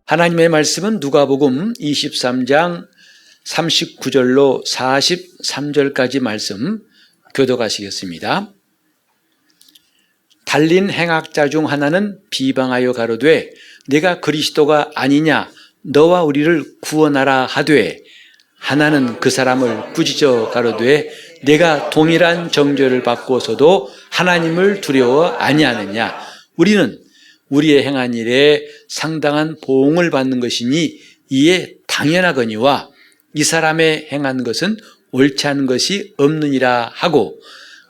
하나님의 말씀은 누가복음 23장 39절로 43절까지 말씀 교독하시겠습니다. 달린 행악자 중 하나는 비방하여 가로되 내가 그리스도가 아니냐 너와 우리를 구원하라 하되, 하나는 그 사람을 꾸짖어 가로되 내가 동일한 정죄를 받고서도 하나님을 두려워 아니하느냐. 우리는 우리의 행한 일에 상당한 보응을 받는 것이니 이에 당연하거니와 이 사람의 행한 것은 옳지 않은 것이 없느니라 하고,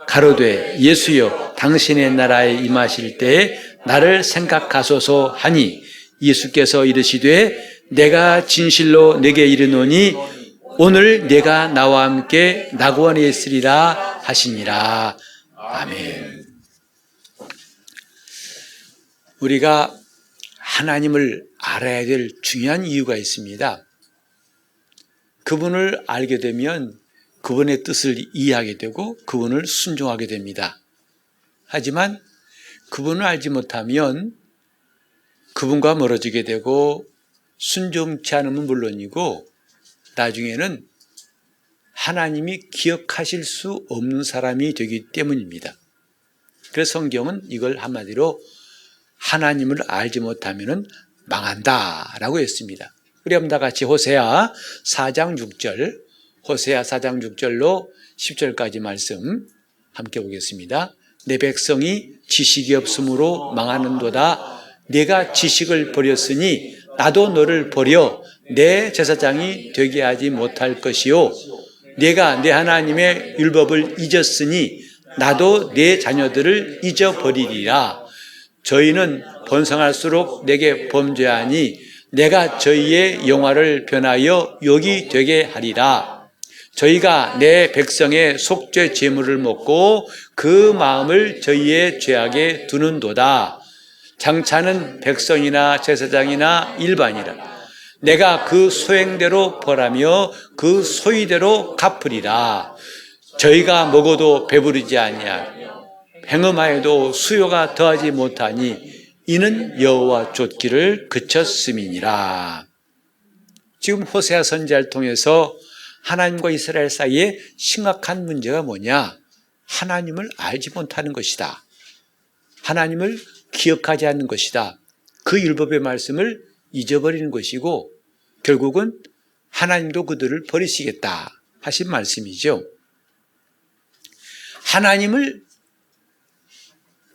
가로되 예수여 당신의 나라에 임하실 때에 나를 생각하소서 하니, 예수께서 이르시되 내가 진실로 내게 이르노니 오늘 내가 나와 함께 낙원에 있으리라 하시니라. 아멘. 우리가 하나님을 알아야 될 중요한 이유가 있습니다. 그분을 알게 되면 그분의 뜻을 이해하게 되고 그분을 순종하게 됩니다. 하지만 그분을 알지 못하면 그분과 멀어지게 되고 순종치 않으면 물론이고 나중에는 하나님이 기억하실 수 없는 사람이 되기 때문입니다. 그래서 성경은 이걸 한마디로 하나님을 알지 못하면 망한다라고 했습니다. 우리 한번 다 같이 호세아 4장 6절, 호세아 4장 6절로 10절까지 말씀 함께 보겠습니다. 내 백성이 지식이 없으므로 망하는도다. 내가 지식을 버렸으니 나도 너를 버려 내 제사장이 되게 하지 못할 것이요, 내가 내 하나님의 율법을 잊었으니 나도 내 자녀들을 잊어버리리라. 저희는 번성할수록 내게 범죄하니 내가 저희의 영화를 변하여 욕이 되게 하리라. 저희가 내 백성의 속죄 제물을 먹고 그 마음을 저희의 죄악에 두는도다. 장차는 백성이나 제사장이나 일반이라 내가 그 소행대로 벌하며 그 소위대로 갚으리라. 저희가 먹어도 배부르지 아니하며 행음하여도 수요가 더하지 못하니 이는 여호와 좇기를 그쳤음이니라. 지금 호세아 선지자를 통해서 하나님과 이스라엘 사이에 심각한 문제가 뭐냐? 하나님을 알지 못하는 것이다. 하나님을 기억하지 않는 것이다. 그 율법의 말씀을 잊어버리는 것이고 결국은 하나님도 그들을 버리시겠다 하신 말씀이죠. 하나님을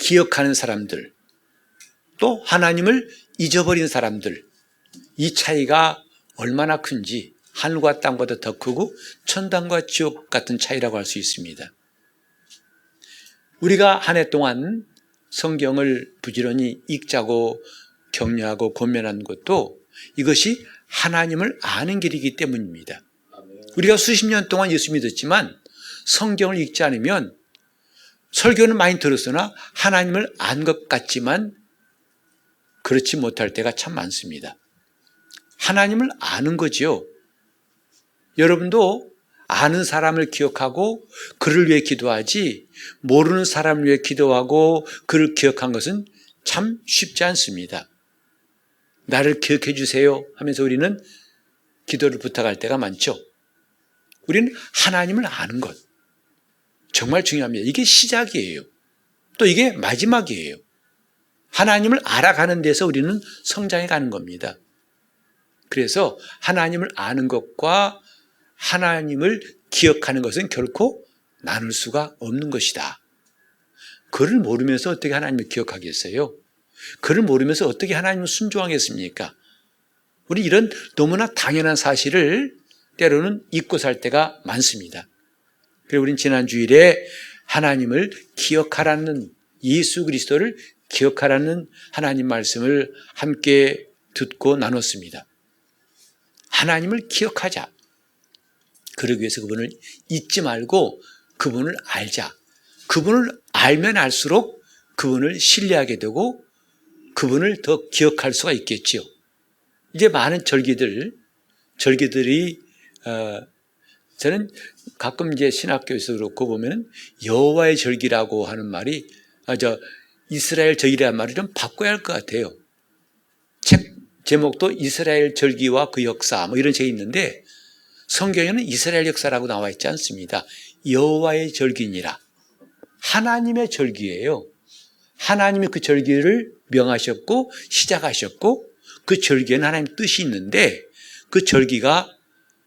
기억하는 사람들, 또 하나님을 잊어버린 사람들, 이 차이가 얼마나 큰지 하늘과 땅보다 더 크고 천당과 지옥 같은 차이라고 할 수 있습니다. 우리가 한 해 동안 성경을 부지런히 읽자고 격려하고 권면하는 것도 이것이 하나님을 아는 길이기 때문입니다. 우리가 수십 년 동안 예수 믿었지만 성경을 읽지 않으면 설교는 많이 들었으나 하나님을 안 것 같지만 그렇지 못할 때가 참 많습니다. 하나님을 아는 거지요. 여러분도 아는 사람을 기억하고 그를 위해 기도하지 모르는 사람을 위해 기도하고 그를 기억한 것은 참 쉽지 않습니다. 나를 기억해 주세요 하면서 우리는 기도를 부탁할 때가 많죠. 우리는 하나님을 아는 것 정말 중요합니다. 이게 시작이에요. 또 이게 마지막이에요. 하나님을 알아가는 데서 우리는 성장해 가는 겁니다. 그래서 하나님을 아는 것과 하나님을 기억하는 것은 결코 나눌 수가 없는 것이다. 그를 모르면서 어떻게 하나님을 기억하겠어요? 그를 모르면서 어떻게 하나님을 순종하겠습니까? 우리 이런 너무나 당연한 사실을 때로는 잊고 살 때가 많습니다. 그리고 우리는 지난 주일에 하나님을 기억하라는, 예수 그리스도를 기억하라는 하나님 말씀을 함께 듣고 나눴습니다. 하나님을 기억하자. 그러기 위해서 그분을 잊지 말고 그분을 알자. 그분을 알면 알수록 그분을 신뢰하게 되고 그분을 더 기억할 수가 있겠지요. 이제 많은 절기들이 저는 가끔 이제 신학교에서 그렇고 보면 여호와의 절기라고 하는 말이 이스라엘 절기라는 말을 좀 바꿔야 할 것 같아요. 책 제목도 이스라엘 절기와 그 역사 뭐 이런 책이 있는데 성경에는 이스라엘 역사라고 나와 있지 않습니다. 여호와의 절기니라. 하나님의 절기예요. 하나님이 그 절기를 명하셨고 시작하셨고 그 절기에는 하나님 뜻이 있는데 그 절기가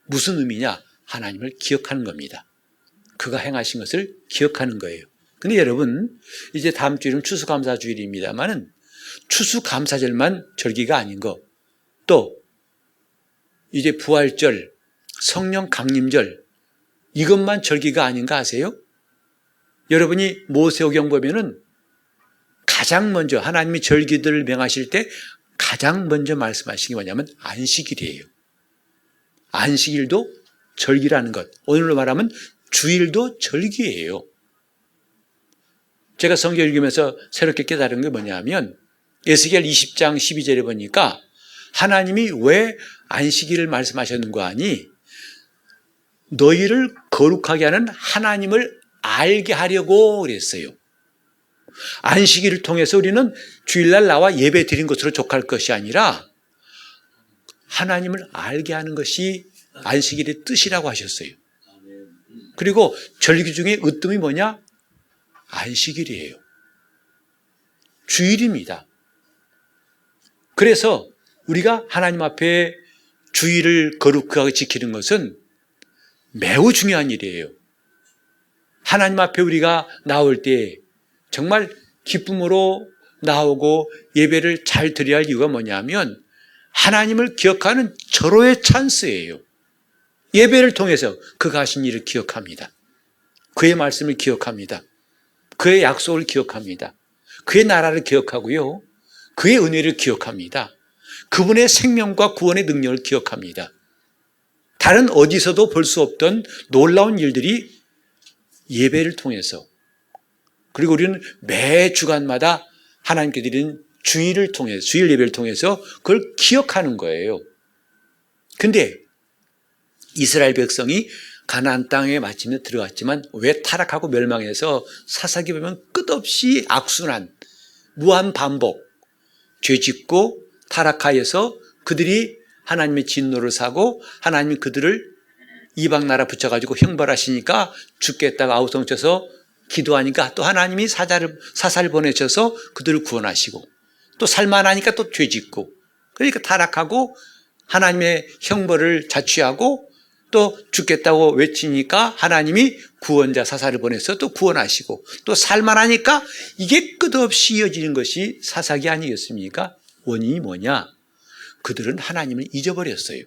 무슨 의미냐? 하나님을 기억하는 겁니다. 그가 행하신 것을 기억하는 거예요. 근데 여러분 이제 다음 주일은 추수감사주일입니다만은 추수감사절만 절기가 아닌 거, 또 이제 부활절, 성령 강림절 이것만 절기가 아닌가 아세요? 여러분이 모세오경 보면은 가장 먼저 하나님이 절기들을 명하실 때 가장 먼저 말씀하신 게 뭐냐면 안식일이에요. 안식일도 절기라는 것. 오늘로 말하면 주일도 절기예요. 제가 성경 읽으면서 새롭게 깨달은 게 뭐냐면 에스겔 20장 12절에 보니까 하나님이 왜 안식일을 말씀하셨는 거 아니? 너희를 거룩하게 하는 하나님을 알게 하려고 그랬어요. 안식일을 통해서 우리는 주일날 나와 예배 드린 것으로 족할 것이 아니라 하나님을 알게 하는 것이 안식일의 뜻이라고 하셨어요. 그리고 절기 중에 으뜸이 뭐냐? 안식일이에요. 주일입니다. 그래서 우리가 하나님 앞에 주일을 거룩하게 지키는 것은 매우 중요한 일이에요. 하나님 앞에 우리가 나올 때 정말 기쁨으로 나오고 예배를 잘 드려야 할 이유가 뭐냐면 하나님을 기억하는 절호의 찬스예요. 예배를 통해서 그가 하신 일을 기억합니다. 그의 말씀을 기억합니다. 그의 약속을 기억합니다. 그의 나라를 기억하고요. 그의 은혜를 기억합니다. 그분의 생명과 구원의 능력을 기억합니다. 다른 어디서도 볼 수 없던 놀라운 일들이 예배를 통해서, 그리고 우리는 매 주간마다 하나님께 드리는 주일을 통해서, 주일 예배를 통해서 그걸 기억하는 거예요. 근데 이스라엘 백성이 가나안 땅에 마침내 들어갔지만 왜 타락하고 멸망해서 사사기 보면 끝없이 악순환, 무한 반복, 죄짓고 타락하여서 그들이 하나님의 진노를 사고 하나님이 그들을 이방 나라 붙여가지고 형벌하시니까 죽겠다가 아우성쳐서 기도하니까 또 하나님이 사사를 보내셔서 그들을 구원하시고 또 살만하니까 또 죄짓고, 그러니까 타락하고 하나님의 형벌을 자취하고 또 죽겠다고 외치니까 하나님이 구원자 사사를 보내서 또 구원하시고 또 살만하니까 이게 끝없이 이어지는 것이 사사기 아니겠습니까? 원인이 뭐냐? 그들은 하나님을 잊어버렸어요.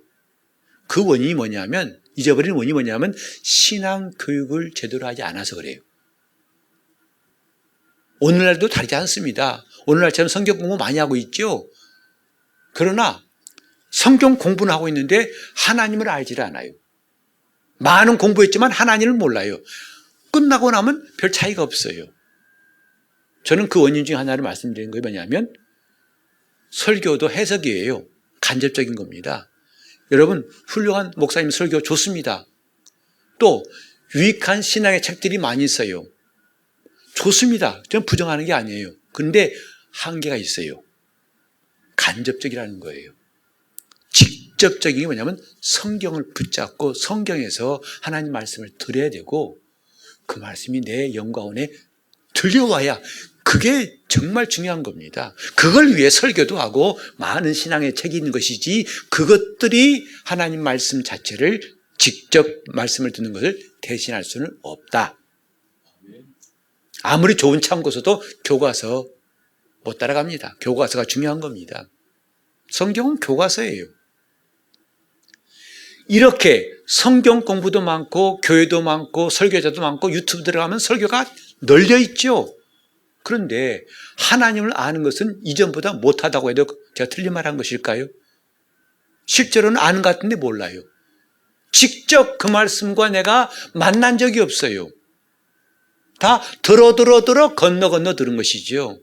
그 원인이 뭐냐면, 잊어버린 원인이 뭐냐면 신앙 교육을 제대로 하지 않아서 그래요. 오늘날도 다르지 않습니다. 오늘날처럼 성경 공부 많이 하고 있죠. 그러나 성경 공부는 하고 있는데 하나님을 알지를 않아요. 많은 공부했지만 하나님을 몰라요. 끝나고 나면 별 차이가 없어요. 저는 그 원인 중 하나를 말씀드리는 게 뭐냐면 설교도 해석이에요. 간접적인 겁니다. 여러분, 훌륭한 목사님 설교 좋습니다. 또 유익한 신앙의 책들이 많이 있어요. 좋습니다. 저는 부정하는 게 아니에요. 그런데 한계가 있어요. 간접적이라는 거예요. 직접적인 게 뭐냐면 성경을 붙잡고 성경에서 하나님 말씀을 들어야 되고 그 말씀이 내 영과 혼에 들려와야 그게 정말 중요한 겁니다. 그걸 위해 설교도 하고 많은 신앙의 책이 있는 것이지 그것들이 하나님 말씀 자체를 직접 말씀을 듣는 것을 대신할 수는 없다. 아무리 좋은 참고서도 교과서 못 따라갑니다. 교과서가 중요한 겁니다. 성경은 교과서예요. 이렇게 성경 공부도 많고 교회도 많고 설교자도 많고 유튜브 들어가면 설교가 널려 있죠. 그런데 하나님을 아는 것은 이전보다 못하다고 해도 제가 틀린 말 한 것일까요? 실제로는 아는 것 같은데 몰라요. 직접 그 말씀과 내가 만난 적이 없어요. 다 들어 건너 들은 것이죠.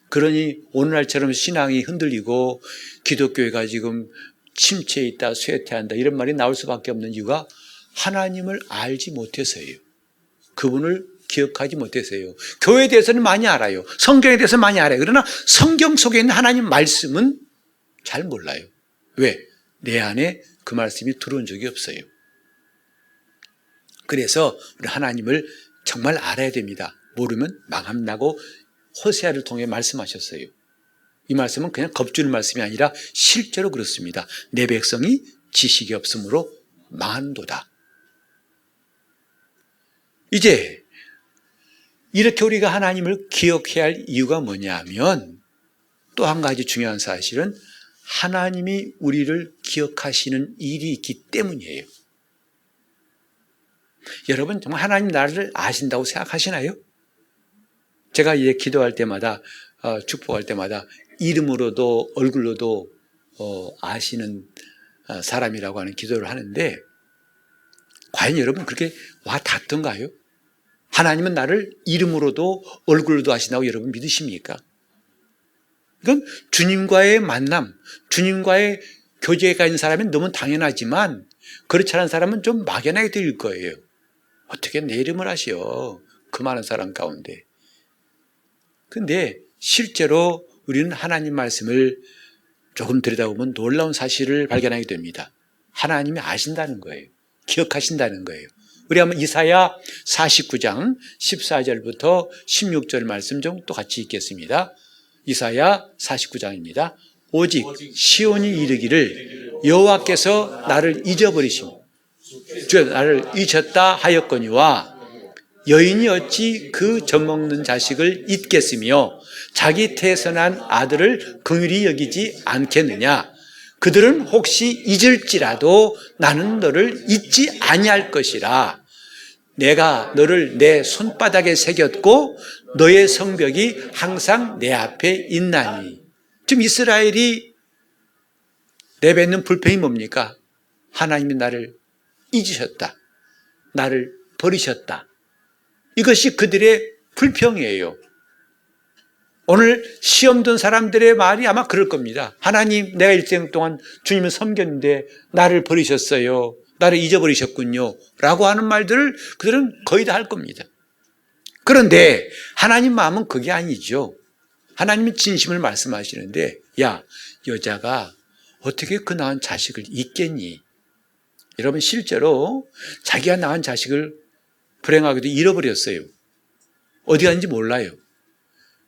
그러니 오늘날처럼 신앙이 흔들리고 기독교회가 지금 침체에 있다, 쇠퇴한다 이런 말이 나올 수밖에 없는 이유가 하나님을 알지 못해서예요. 그분을 기억하지 못했어요. 교회에 대해서는 많이 알아요. 성경에 대해서 많이 알아요. 그러나 성경 속에 있는 하나님 말씀은 잘 몰라요. 왜? 내 안에 그 말씀이 들어온 적이 없어요. 그래서 우리 하나님을 정말 알아야 됩니다. 모르면 망함나고 호세아를 통해 말씀하셨어요. 이 말씀은 그냥 겁주는 말씀이 아니라 실제로 그렇습니다. 내 백성이 지식이 없으므로 망한도다. 이제 이렇게 우리가 하나님을 기억해야 할 이유가 뭐냐면 또 한 가지 중요한 사실은 하나님이 우리를 기억하시는 일이 있기 때문이에요. 여러분 정말 하나님 나를 아신다고 생각하시나요? 제가 이제 기도할 때마다 축복할 때마다 이름으로도 얼굴로도 아시는 사람이라고 하는 기도를 하는데 과연 여러분 그렇게 와 닿던가요? 하나님은 나를 이름으로도 얼굴로도 아신다고 여러분 믿으십니까? 이건 주님과의 만남, 주님과의 교제가 있는 사람은 너무 당연하지만 그렇지 않은 사람은 좀 막연하게 들릴 거예요. 어떻게 내 이름을 아시오? 그 많은 사람 가운데. 근데 실제로 우리는 하나님 말씀을 조금 들여다보면 놀라운 사실을 발견하게 됩니다. 하나님이 아신다는 거예요. 기억하신다는 거예요. 우리 한번 이사야 49장 14절부터 16절 말씀 좀 또 같이 읽겠습니다. 이사야 49장입니다. 오직 시온이 이르기를 여호와께서 나를 잊어버리시며 주여 나를 잊었다 하였거니와 여인이 어찌 그 젖먹는 자식을 잊겠으며 자기 태선한 아들을 긍휼히 여기지 않겠느냐. 그들은 혹시 잊을지라도 나는 너를 잊지 아니할 것이라. 내가 너를 내 손바닥에 새겼고 너의 성벽이 항상 내 앞에 있나니. 지금 이스라엘이 내뱉는 불평이 뭡니까? 하나님이 나를 잊으셨다. 나를 버리셨다. 이것이 그들의 불평이에요. 오늘 시험 든 사람들의 말이 아마 그럴 겁니다. 하나님, 내가 일생 동안 주님을 섬겼는데 나를 버리셨어요. 나를 잊어버리셨군요. 라고 하는 말들을 그들은 거의 다 할 겁니다. 그런데 하나님 마음은 그게 아니죠. 하나님이 진심을 말씀하시는데 야, 여자가 어떻게 그 낳은 자식을 잊겠니? 여러분 실제로 자기가 낳은 자식을 불행하게도 잃어버렸어요. 어디 갔는지 몰라요.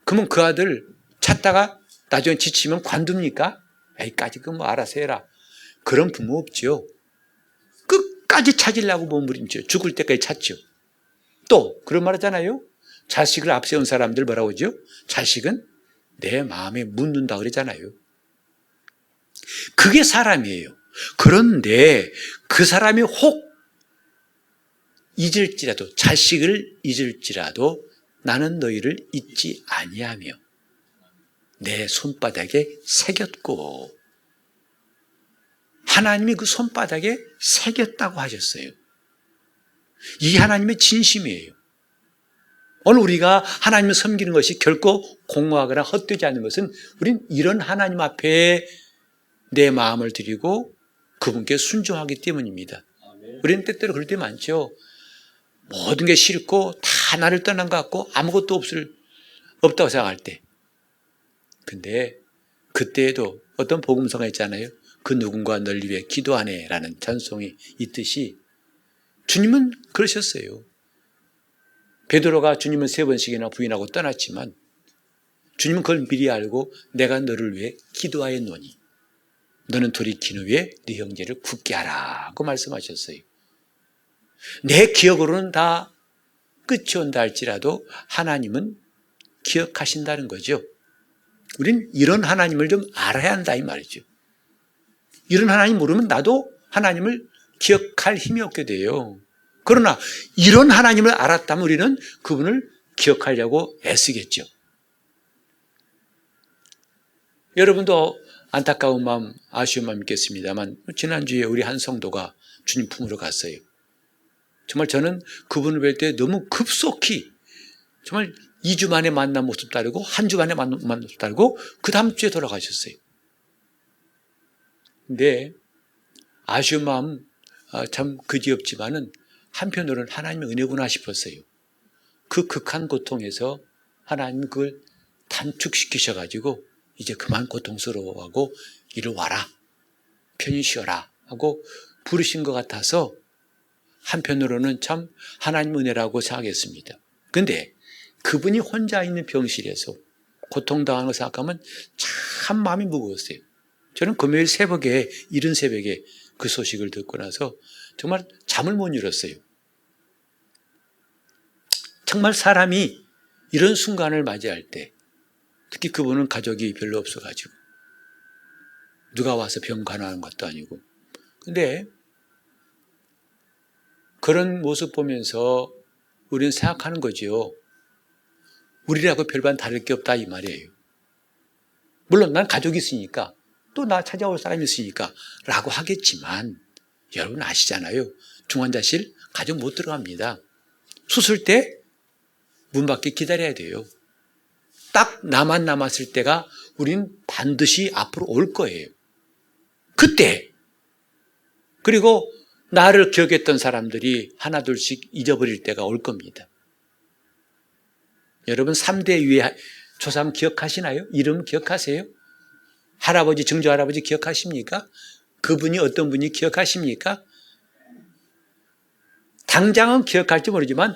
그러면 그 아들 찾다가 나중에 지치면 관둡니까? 에이까지 그거 뭐 알아서 해라. 그런 부모 없죠. 끝까지 찾으려고 몸부림쳐 죽을 때까지 찾죠. 또 그런 말 하잖아요. 자식을 앞세운 사람들 뭐라고 하죠? 자식은 내 마음에 묻는다 그러잖아요. 그게 사람이에요. 그런데 그 사람이 혹 잊을지라도 자식을 잊을지라도 나는 너희를 잊지 아니하며 내 손바닥에 새겼고 하나님이 그 손바닥에 새겼다고 하셨어요. 이 하나님의 진심이에요. 오늘 우리가 하나님을 섬기는 것이 결코 공허하거나 헛되지 않는 것은 우린 이런 하나님 앞에 내 마음을 드리고 그분께 순종하기 때문입니다. 우리는 때때로 그럴 때 많죠. 모든 게 싫고 다 나를 떠난 것 같고 아무것도 없다고 생각할 때. 근데 그때에도 어떤 복음서가 있잖아요. 그 누군가 널 위해 기도하네 라는 찬송이 있듯이 주님은 그러셨어요. 베드로가 주님을 3번씩이나 부인하고 떠났지만 주님은 그걸 미리 알고 내가 너를 위해 기도하였노니 너는 돌이킨 후에 네 형제를 굳게 하라고 말씀하셨어요. 내 기억으로는 다 끝이 온다 할지라도 하나님은 기억하신다는 거죠. 우린 이런 하나님을 좀 알아야 한다 이 말이죠. 이런 하나님 모르면 나도 하나님을 기억할 힘이 없게 돼요. 그러나 이런 하나님을 알았다면 우리는 그분을 기억하려고 애쓰겠죠. 여러분도 안타까운 마음, 아쉬운 마음 있겠습니다만 지난주에 우리 한 성도가 주님 품으로 갔어요. 정말 저는 그분을 뵐 때 너무 급속히 정말 2주 만에 만난 모습 다르고 한 주 만에 만난 모습 다르고 그 다음 주에 돌아가셨어요. 근데 아쉬운 마음 참 그지없지만은 한편으로는 하나님의 은혜구나 싶었어요. 그 극한 고통에서 하나님 그걸 단축시키셔가지고 이제 그만 고통스러워하고 이리 와라, 편히 쉬어라 하고 부르신 것 같아서 한편으로는 참 하나님 은혜라고 생각했습니다. 그런데 그분이 혼자 있는 병실에서 고통당하는 걸 생각하면 참 마음이 무거웠어요. 저는 금요일 새벽에, 이른 새벽에 그 소식을 듣고 나서 정말 잠을 못 이뤘어요. 정말 사람이 이런 순간을 맞이할 때, 특히 그분은 가족이 별로 없어가지고 누가 와서 병 간호하는 것도 아니고, 근데 그런 모습 보면서 우리는 생각하는 거죠. 우리라고 별반 다를 게 없다 이 말이에요. 물론 난 가족이 있으니까, 또 나 찾아올 사람이 있으니까 라고 하겠지만, 여러분 아시잖아요. 중환자실 가족 못 들어갑니다. 수술 때 문 밖에 기다려야 돼요. 딱 나만 남았을 때가 우린 반드시 앞으로 올 거예요. 그때, 그리고 나를 기억했던 사람들이 하나둘씩 잊어버릴 때가 올 겁니다. 여러분 3대 위의 조상 기억하시나요? 이름 기억하세요? 할아버지, 증조할아버지 기억하십니까? 그분이 어떤 분이 기억하십니까? 당장은 기억할지 모르지만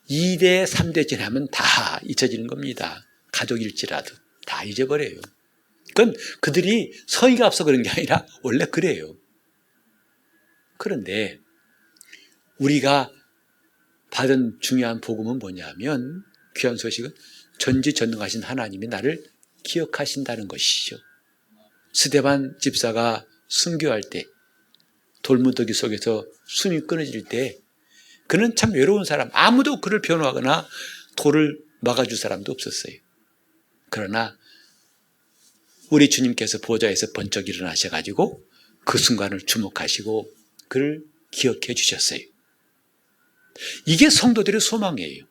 2대, 3대 지나면 다 잊혀지는 겁니다. 가족일지라도 다 잊어버려요. 그건 그들이 성의가 없어 그런 게 아니라 원래 그래요. 그런데 우리가 받은 중요한 복음은 뭐냐면, 귀한 소식은 전지전능하신 하나님이 나를 기억하신다는 것이죠. 스데반 집사가 순교할 때, 돌무더기 속에서 숨이 끊어질 때 그는 참 외로운 사람, 아무도 그를 변호하거나 돌을 막아줄 사람도 없었어요. 그러나 우리 주님께서 보좌에서 번쩍 일어나셔가지고 그 순간을 주목하시고 그를 기억해 주셨어요. 이게 성도들의 소망이에요.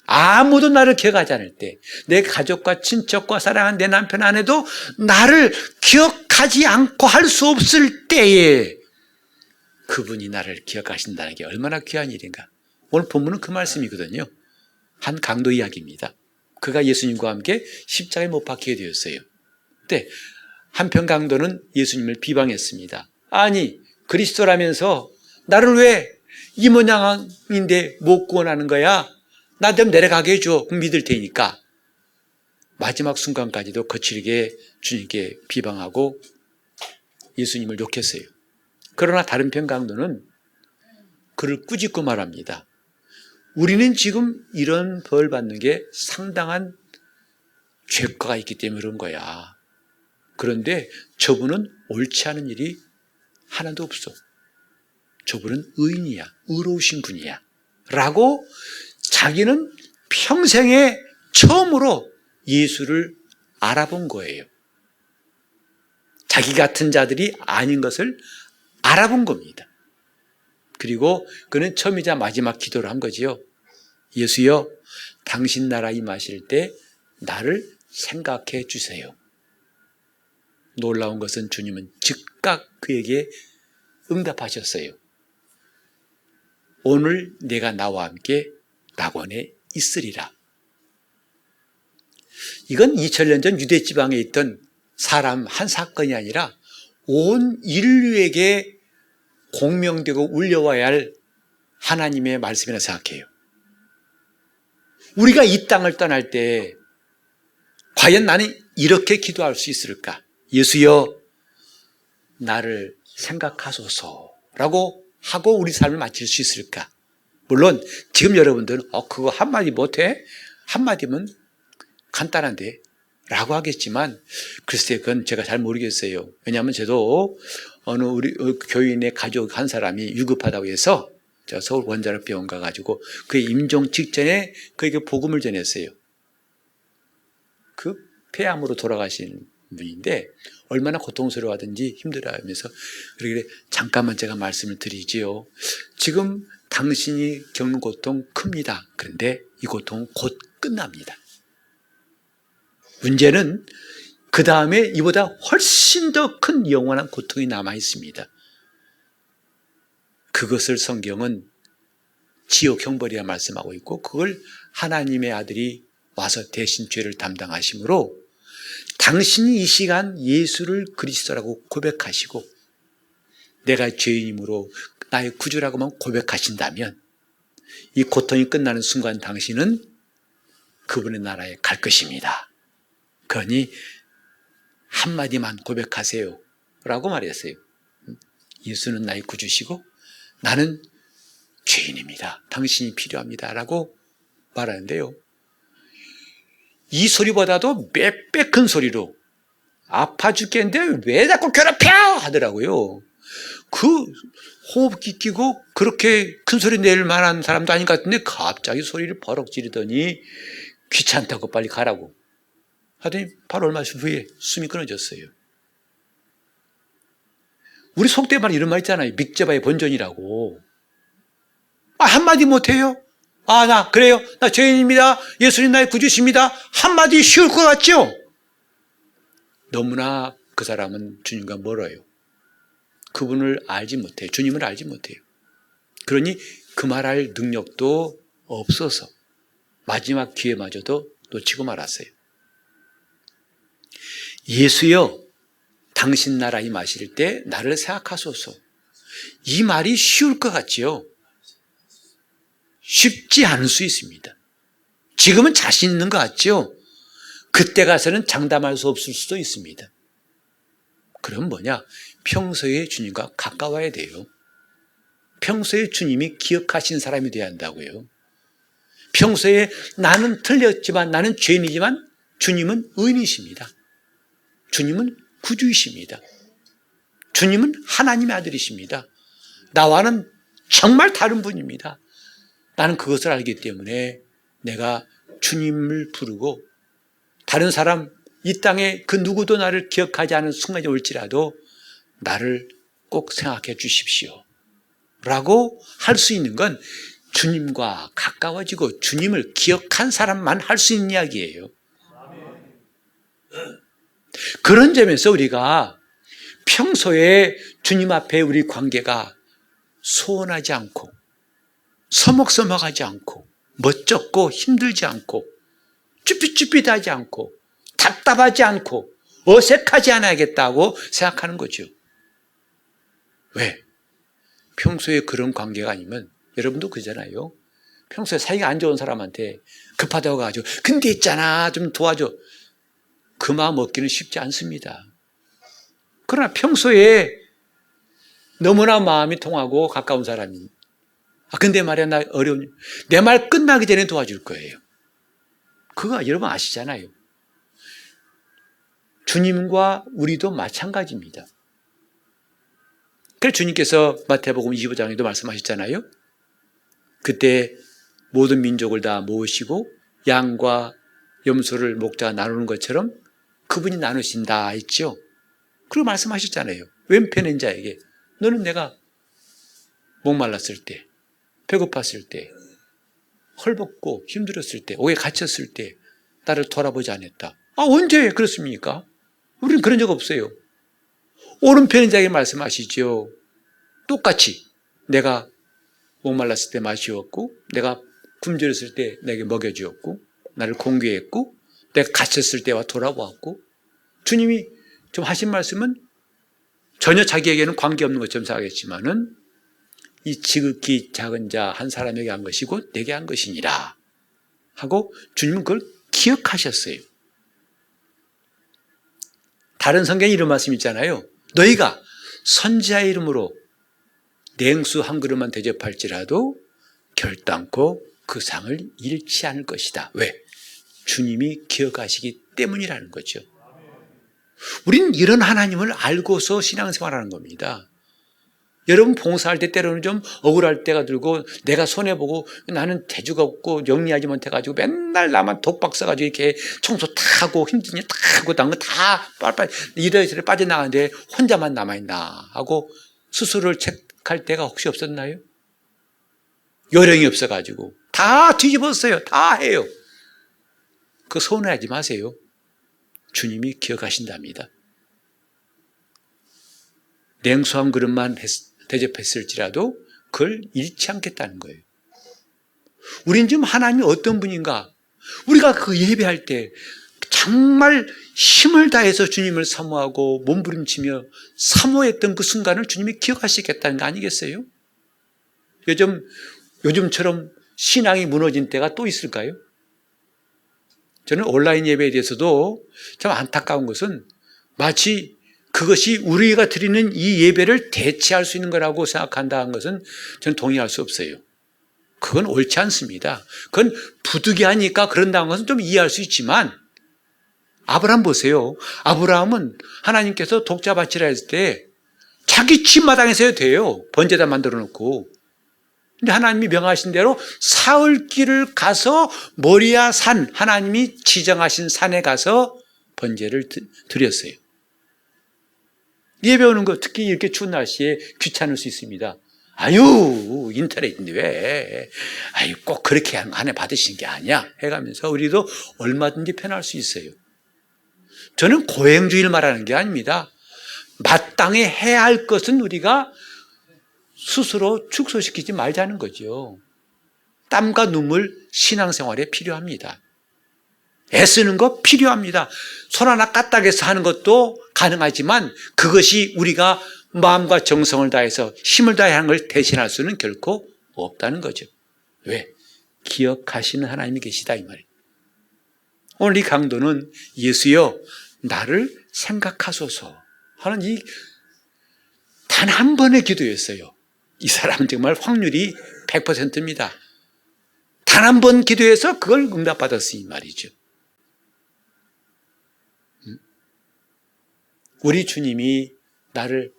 아무도 나를 기억하지 않을 때, 내 가족과 친척과 사랑하는 내 남편 아내도 나를 기억하지 않고 할 수 없을 때에 그분이 나를 기억하신다는 게 얼마나 귀한 일인가. 오늘 본문은 그 말씀이거든요. 한 강도 이야기입니다. 그가 예수님과 함께 십자가에 못 박히게 되었어요. 그때 한편 강도는 예수님을 비방했습니다. 아니, 그리스도라면서 나를 왜 이 모양인데 못 구원하는 거야? 나 좀 내려가게 해줘. 그럼 믿을 테니까. 마지막 순간까지도 거칠게 주님께 비방하고 예수님을 욕했어요. 그러나 다른 편 강도는 그를 꾸짖고 말합니다. 우리는 지금 이런 벌 받는 게 상당한 죄과가 있기 때문에 그런 거야. 그런데 저분은 옳지 않은 일이 하나도 없어. 저분은 의인이야. 의로우신 분이야. 라고 자기는 평생에 처음으로 예수를 알아본 거예요. 자기 같은 자들이 아닌 것을 알아본 겁니다. 그리고 그는 처음이자 마지막 기도를 한 거지요. 예수여, 당신 나라 임하실 때 나를 생각해 주세요. 놀라운 것은 주님은 즉각 그에게 응답하셨어요. 오늘 내가 나와 함께 낙원에 있으리라. 이건 2000년 전 유대 지방에 있던 사람 한 사건이 아니라 온 인류에게 공명되고 울려와야 할 하나님의 말씀이라 생각해요. 우리가 이 땅을 떠날 때 과연 나는 이렇게 기도할 수 있을까? 예수여, 나를 생각하소서라고 하고 우리 삶을 마칠 수 있을까? 물론 지금 여러분들은 그거 한마디 못해? 한마디면 간단한데 라고 하겠지만, 글쎄 그건 제가 잘 모르겠어요. 왜냐하면 저도 어느 우리 교인의 가족 한 사람이 위급하다고 해서 제가 서울 원자력병원 가가지고 그의 임종 직전에 그에게 복음을 전했어요. 그 폐암으로 돌아가신 분인데 얼마나 고통스러워하든지 힘들어하면서, 그러길래 잠깐만 제가 말씀을 드리지요. 지금 당신이 겪는 고통 큽니다. 그런데 이 고통은 곧 끝납니다. 문제는 그 다음에 이보다 훨씬 더 큰 영원한 고통이 남아 있습니다. 그것을 성경은 지옥 형벌이라 말씀하고 있고, 그걸 하나님의 아들이 와서 대신 죄를 담당하심으로 당신이 이 시간 예수를 그리스도라고 고백하시고 내가 죄인이므로 나의 구주라고만 고백하신다면 이 고통이 끝나는 순간 당신은 그분의 나라에 갈 것입니다. 그러니 한마디만 고백하세요 라고 말했어요. 예수는 나의 구주시고 나는 죄인입니다. 당신이 필요합니다 라고 말하는데요, 이 소리보다도 몇 배 큰 소리로 아파 죽겠는데 왜 자꾸 괴롭혀 하더라고요. 그 호흡기 끼고 그렇게 큰 소리 낼 만한 사람도 아닌 것 같은데 갑자기 소리를 버럭 지르더니 귀찮다고 빨리 가라고 하더니 바로 얼마 후에 숨이 끊어졌어요. 우리 속대 말 이런 말 있잖아요. 믹제바의 본전이라고. 한마디 못해요? 나 그래요. 나 죄인입니다. 예수님 나의 구주십니다. 한마디 쉬울 것 같죠? 너무나 그 사람은 주님과 멀어요. 그분을 알지 못해요. 주님을 알지 못해요. 그러니 그 말할 능력도 없어서 마지막 기회마저도 놓치고 말았어요. 예수여, 당신 나라 임하실 때 나를 생각하소서. 이 말이 쉬울 것 같지요? 쉽지 않을 수 있습니다. 지금은 자신 있는 것 같죠? 그때 가서는 장담할 수 없을 수도 있습니다. 그럼 뭐냐? 평소에 주님과 가까워야 돼요. 평소에 주님이 기억하신 사람이 되어야 한다고요. 평소에 나는 틀렸지만, 나는 죄인이지만 주님은 의인이십니다. 주님은 구주이십니다. 주님은 하나님의 아들이십니다. 나와는 정말 다른 분입니다. 나는 그것을 알기 때문에 내가 주님을 부르고 다른 사람, 이 땅에 그 누구도 나를 기억하지 않은 순간이 올지라도 나를 꼭 생각해 주십시오 라고 할 수 있는 건 주님과 가까워지고 주님을 기억한 사람만 할 수 있는 이야기예요. 그런 점에서 우리가 평소에 주님 앞에 우리 관계가 소원하지 않고 서먹서먹하지 않고 멋쩍고 힘들지 않고 쭈삣쭈삣하지 않고 답답하지 않고 어색하지 않아야겠다고 생각하는 거죠. 왜? 평소에 그런 관계가 아니면 여러분도 그잖아요. 평소에 사이가 안 좋은 사람한테 급하다고 가지고 근데 있잖아 좀 도와줘. 그 마음 얻기는 쉽지 않습니다. 그러나 평소에 너무나 마음이 통하고 가까운 사람이 근데 말이야 나 어려운 내 말 끝나기 전에 도와줄 거예요. 그거 여러분 아시잖아요. 주님과 우리도 마찬가지입니다. 그래서 주님께서 마태복음 25장에도 말씀하셨잖아요. 그때 모든 민족을 다 모으시고 양과 염소를 목자가 나누는 것처럼 그분이 나누신다 했죠. 그리고 말씀하셨잖아요. 왼편인 자에게 너는 내가 목말랐을 때, 배고팠을 때, 헐벗고 힘들었을 때, 옥에 갇혔을 때 나를 돌아보지 않았다. 언제 그렇습니까? 우리는 그런 적 없어요. 오른편인 자에게 말씀하시죠. 똑같이 내가 목말랐을 때 마시었고 내가 굶주렸을 때 내게 먹여주었고 나를 공개했고 내가 갇혔을 때와 돌아보았고 주님이 좀 하신 말씀은 전혀 자기에게는 관계없는 것처럼 생각했지만은 이 지극히 작은 자 한 사람에게 한 것이고 내게 한 것이니라 하고 주님은 그걸 기억하셨어요. 다른 성경에 이런 말씀 있잖아요. 너희가 선지자의 이름으로 냉수 한 그릇만 대접할지라도 결단코 그 상을 잃지 않을 것이다. 왜? 주님이 기억하시기 때문이라는 거죠. 우리는 이런 하나님을 알고서 신앙생활하는 겁니다. 여러분 봉사할 때 때로는 좀 억울할 때가 들고 내가 손해보고 나는 대주가 없고 영리하지 못해가지고 맨날 나만 독박 써가지고 이렇게 청소 다 하고 힘든 일 다 하고 난 거 다 빨리빨리 이래저래 빠져나가는데 혼자만 남아있나 하고 스스로를 책할 때가 혹시 없었나요? 요령이 없어가지고 다 뒤집었어요. 다 해요. 그거 서운해하지 마세요. 주님이 기억하신답니다. 냉수 한 그릇만 대접했을지라도 그걸 잃지 않겠다는 거예요. 우린 지금 하나님이 어떤 분인가? 우리가 그 예배할 때 정말 힘을 다해서 주님을 사모하고 몸부림치며 사모했던 그 순간을 주님이 기억하시겠다는 거 아니겠어요? 요즘처럼 신앙이 무너진 때가 또 있을까요? 저는 온라인 예배에 대해서도 참 안타까운 것은 마치 그것이 우리가 드리는 이 예배를 대체할 수 있는 거라고 생각한다는 것은 저는 동의할 수 없어요. 그건 옳지 않습니다. 그건 부득이하니까 그런다는 것은 좀 이해할 수 있지만 아브라함 보세요. 아브라함은 하나님께서 독자 바치라 했을 때 자기 집 마당에서 해도 돼요. 번제단 만들어 놓고. 근데 하나님이 명하신 대로 사흘길을 가서 모리아 산, 하나님이 지정하신 산에 가서 번제를 드렸어요. 예배 오는 거 특히 이렇게 추운 날씨에 귀찮을 수 있습니다. 아유, 인터넷인데 왜? 아유, 꼭 그렇게 안에 받으신 게 아니야. 해가면서 우리도 얼마든지 편할 수 있어요. 저는 고행주의를 말하는 게 아닙니다. 마땅히 해야 할 것은 우리가 스스로 축소시키지 말자는 거죠. 땀과 눈물 신앙생활에 필요합니다. 애쓰는 거 필요합니다. 손 하나 까딱해서 하는 것도 가능하지만 그것이 우리가 마음과 정성을 다해서 힘을 다해 하는 걸 대신할 수는 결코 없다는 거죠. 왜? 기억하시는 하나님이 계시다 이 말이에요. 오늘 이 강도는 예수여 나를 생각하소서 하는 이 단 한 번의 기도였어요. 이 사람은 정말 확률이 100%입니다. 단 한 번 기도해서 그걸 응답받았으니 말이죠. 우리 주님이 나를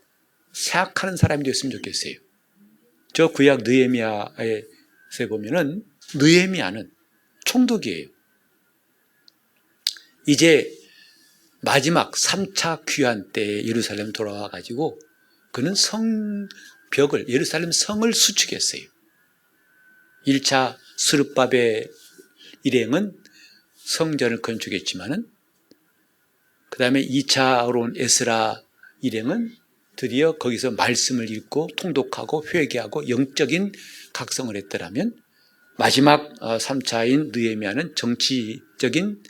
생각하는 사람이 되었으면 좋겠어요. 저 구약 느헤미야에 보면은 느헤미야는 총독이에요. 이제 마지막 3차 귀환 때 예루살렘 돌아와 가지고 그는 성벽을 예루살렘 성을 수축했어요. 1차 스룹바벨 일행은 성전을 건축했지만은 그 다음에 2차로 온 에스라 일행은 드디어 거기서 말씀을 읽고 통독하고 회개하고 영적인 각성을 했더라면 마지막 3차인 느헤미야는 정치적인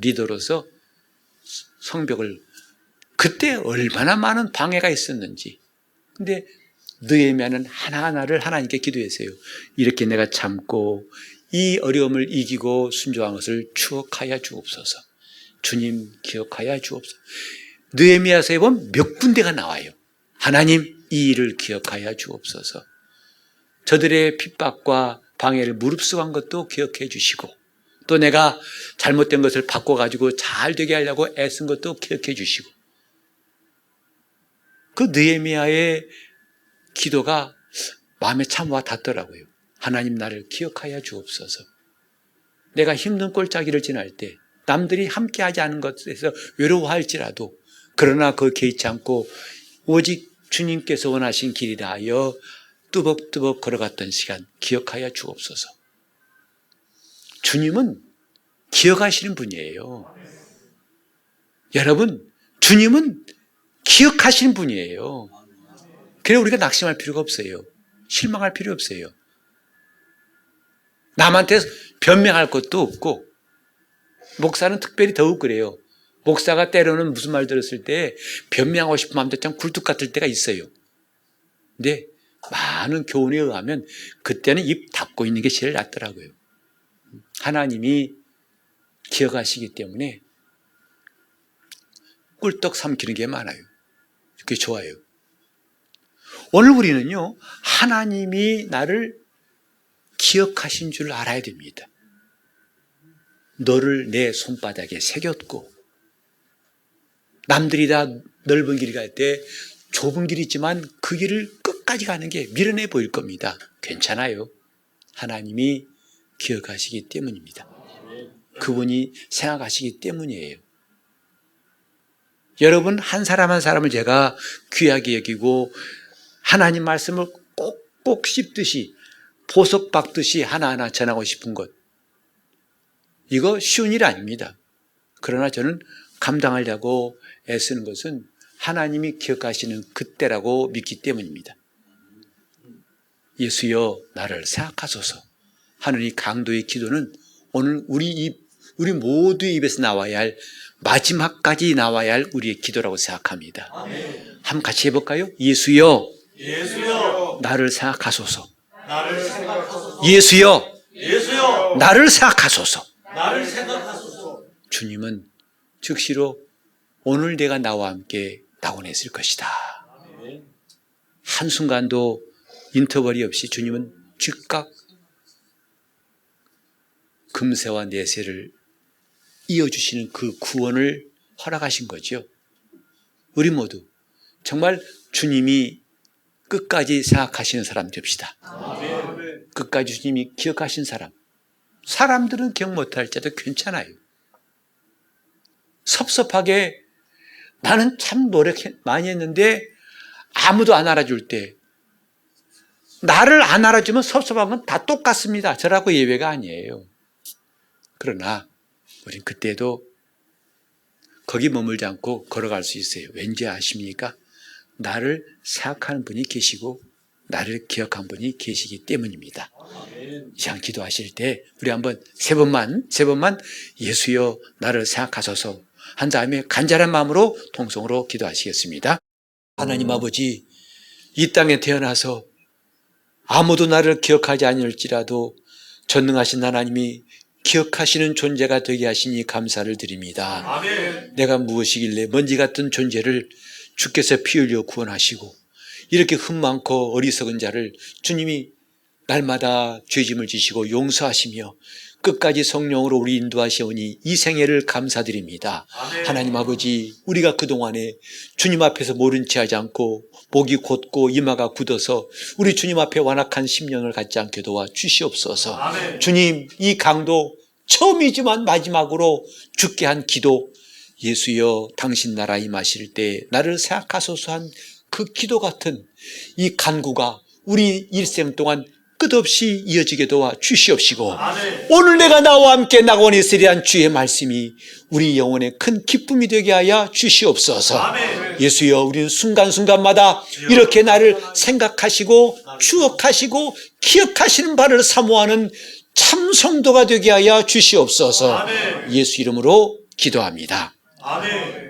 리더로서 성벽을 그때 얼마나 많은 방해가 있었는지. 근데 느헤미야는 하나하나를 하나님께 기도했어요. 이렇게 내가 참고 이 어려움을 이기고 순종한 것을 추억하여 주옵소서. 주님 기억하여 주옵소서. 느헤미야서에 보면 몇 군데가 나와요. 하나님 이 일을 기억하여 주옵소서. 저들의 핍박과 방해를 무릅쓰고 것도 기억해 주시고 또 내가 잘못된 것을 바꿔가지고 잘 되게 하려고 애쓴 것도 기억해 주시고 그 느헤미야의 기도가 마음에 참 와 닿더라고요. 하나님 나를 기억하여 주옵소서. 내가 힘든 꼴짜기를 지날 때 남들이 함께하지 않은 것에서 외로워할지라도 그러나 그걸 개의치 않고 오직 주님께서 원하신 길이라 하여 뚜벅뚜벅 걸어갔던 시간 기억하여 주옵소서. 주님은 기억하시는 분이에요. 여러분, 주님은 기억하시는 분이에요. 그래 우리가 낙심할 필요가 없어요. 실망할 필요 없어요. 남한테 변명할 것도 없고 목사는 특별히 더욱 그래요. 목사가 때로는 무슨 말 들었을 때 변명하고 싶은 마음도 참 굴뚝 같을 때가 있어요. 근데 많은 교훈에 의하면 그때는 입 닫고 있는 게 제일 낫더라고요. 하나님이 기억하시기 때문에 꿀떡 삼키는 게 많아요. 그게 좋아요. 오늘 우리는요, 하나님이 나를 기억하신 줄 알아야 됩니다. 너를 내 손바닥에 새겼고, 남들이 다 넓은 길 갈 때 좁은 길이 있지만 그 길을 끝까지 가는 게 미련해 보일 겁니다. 괜찮아요. 하나님이 기억하시기 때문입니다. 그분이 생각하시기 때문이에요. 여러분 한 사람 한 사람을 제가 귀하게 여기고 하나님 말씀을 꼭꼭 씹듯이 보석 박듯이 하나하나 전하고 싶은 것, 이거 쉬운 일 아닙니다. 그러나 저는 감당하려고 애쓰는 것은 하나님이 기억하시는 그때라고 믿기 때문입니다. 예수여 나를 생각하소서. 하는 이 강도의 기도는 오늘 우리 모두의 입에서 나와야 할, 마지막까지 나와야 할 우리의 기도라고 생각합니다. 아멘. 한번 같이 해볼까요? 예수여, 예수여, 나를 생각하소서. 나를 생각하소서. 예수여, 예수여, 나를 생각하소서. 나를 생각하소서. 주님은 즉시로 오늘 내가 나와 함께 낙원했을 것이다. 아멘. 한순간도 인터벌이 없이 주님은 즉각 금세와 내세를 이어주시는 그 구원을 허락하신 거죠. 우리 모두 정말 주님이 끝까지 생각하시는 사람 됩시다. 아멘. 끝까지 주님이 기억하신 사람. 사람들은 기억 못할지도 괜찮아요. 섭섭하게 나는 참 노력 많이 했는데 아무도 안 알아줄 때, 나를 안 알아주면 섭섭한 건 다 똑같습니다. 저라고 예외가 아니에요. 그러나 우린 그때도 거기 머물지 않고 걸어갈 수 있어요. 왠지 아십니까? 나를 생각하는 분이 계시고 나를 기억한 분이 계시기 때문입니다. 이 시간 기도하실 때 우리 한번 세 번만 예수여 나를 생각하소서 한 다음에 간절한 마음으로 통성으로 기도하시겠습니다. 하나님 아버지, 이 땅에 태어나서 아무도 나를 기억하지 않을지라도 전능하신 하나님이 기억하시는 존재가 되게 하시니 감사를 드립니다. 아멘. 내가 무엇이길래 먼지 같은 존재를 주께서 피 흘려 구원하시고 이렇게 흠 많고 어리석은 자를 주님이 날마다 죄짐을 지시고 용서하시며 끝까지 성령으로 우리 인도하시오니 이 생애를 감사드립니다. 아멘. 하나님 아버지, 우리가 그동안에 주님 앞에서 모른 채 하지 않고 목이 곧고 이마가 굳어서 우리 주님 앞에 완악한 심령을 갖지 않게 도와 주시옵소서. 아멘. 주님, 이 강도 처음이지만 마지막으로 죽게 한 기도, 예수여 당신 나라 임하실 때 나를 생각하소서 한 그 기도 같은 이 간구가 우리 일생 동안 끝없이 이어지게 도와 주시옵시고, 아멘. 오늘 내가 나와 함께 낙원에 있으리란 주의 말씀이 우리 영혼에 큰 기쁨이 되게 하여 주시옵소서. 아멘. 예수여, 우리는 순간순간마다 이렇게 나를 생각하시고 추억하시고 기억하시는 바를 사모하는 참 성도가 되게 하여 주시옵소서. 아멘. 예수 이름으로 기도합니다. 아멘.